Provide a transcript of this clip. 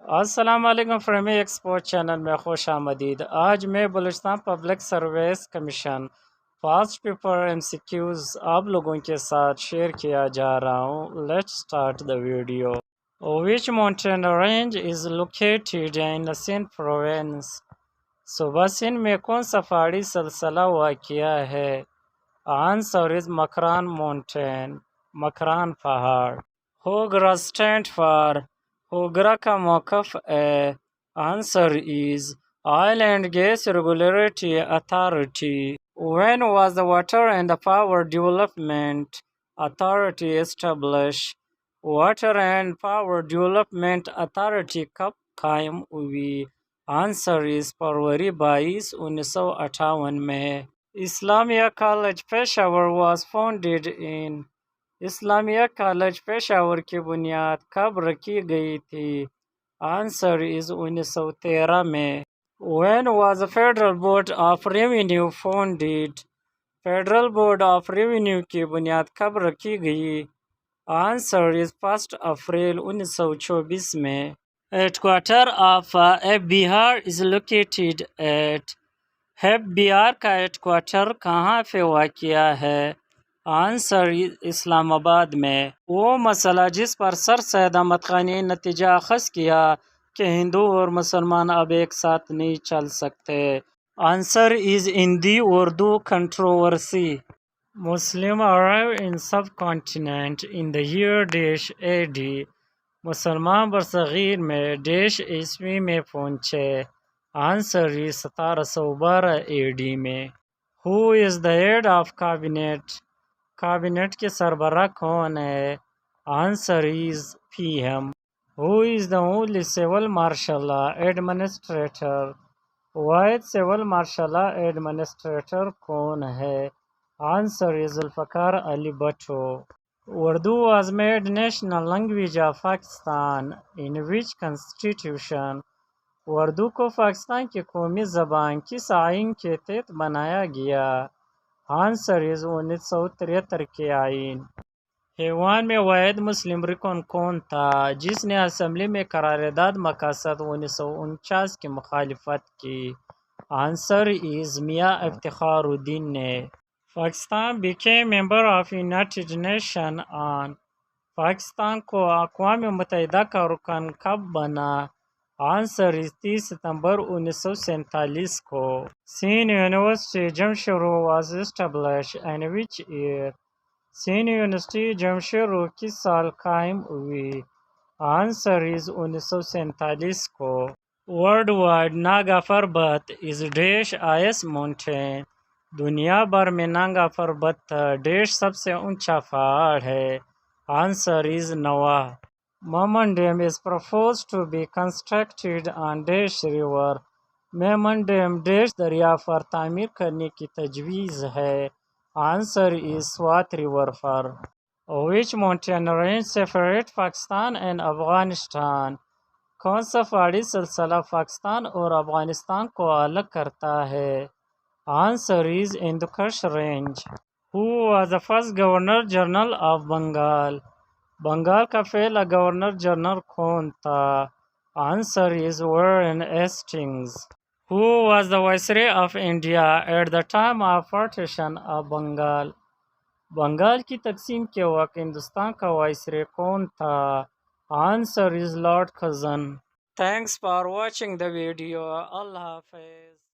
अस्सलाम-ओ-अलैकुम प्रेमी export channel में खुश आमदीद। आज मैं Balochistan public service commission fast paper MCQs आप लोगों के साथ शेयर किया जा रहा हूँ। Let's start the video. Which mountain range is located in Sindh province? सूबा सिंध में कौन सा पहाड़ी सिलसिला वाक़िया है? Answer is Makran mountain, Makran पहाड़। होगरा स्टैंड फॉर, होगरा का मौक़िफ़ है। Answer is oil and gas regulatory authority. When was the water and the power development authority establish? Water and power development authority कब कायम हुई? आंसर इज फरवरी 22, 1958 में। Islamia college Peshawar was founded in? Islamia college Peshawar की बुनियाद कब रखी गई थी? आंसर इज 1913 में। When was the federal board of revenue founded? Federal board of revenue की बुनियाद कब रखी गई? आंसर इज 1 अप्रैल 1924 में। Headquarter of FBR is located at? FBR का हेडक्वार्टर कहाँ पे वाक़िया है? आंसर इस्लामाबाद में। वो मसला जिस पर सर सैयद अहमद खान ने नतीजा अखज़ किया कि हिंदू और मुसलमान अब एक साथ नहीं चल सकते। Answer is Hindi Urdu controversy. Muslim arrive in subcontinent in the year dash AD? मुसलमान बरसगीर में डैश ईस्वी में पहुँचे। आंसर इज 1712 AD में। Who is the head of cabinet? Cabinet के सरबराह कौन है? Answer is PM। Who is the only civil martial administrator? वाहिद सिविल मार्शल एडमिनिस्ट्रेटर कौन है? Answer is Zulfikar Ali Bhutto. Urdu was made national language of Pakistan in which constitution? Urdu को पाकिस्तान की कौमी ज़बान किस आइन के तहत बनाया गया? आंसर इज 1973 के आइन। हैवान में वाहिद मुस्लिम रिकन कौन था जिसने असम्बली में करारदाद मकासद 1949 की मुखालिफत की? आंसर इज मियाँ इफ्तिखारुद्दीन ने। Pakistan became member of United nation on? Pakistan को अक़वाम मुत्तहिदा का रुकन कब बना? आंसर इज 30 सितंबर 1947 को। Sindh university Jamshedpur was establish in which year? Sindh university Jamshedpur किस साल कायम हुई? आंसर इज 1947 को। वर्ल्ड वाइड नागा पर्वत इज डैश आइस माउंटेन? दुनिया भर में नागा पर्वत डैश सबसे ऊंचा पहाड़ है? आंसर इज नवा। Memon dam is proposed to be constructed on dash river? Memon dam dash दरिया पर तामीर करने की तजवीज़ है? आंसर इज स्वात रिवर पर। विच mountain range separate Pakistan and Afghanistan? कौन सा पहाड़ी सिलसिला पाकिस्तान और अफगानिस्तान को अलग करता है? Answer is Hindu Kush range. Who was the first governor general of Bengal? Bengal का पहला गवर्नर जनरल कौन था? Answer is Warren Hastings. Who was the viceroy of India at the time of partition of Bengal? Bengal की तकसीम के वक्त हिंदुस्तान का वाइसरॉय कौन था? Answer is Lord Curzon. Thanks for watching the video. अल्लाह हाफिज़।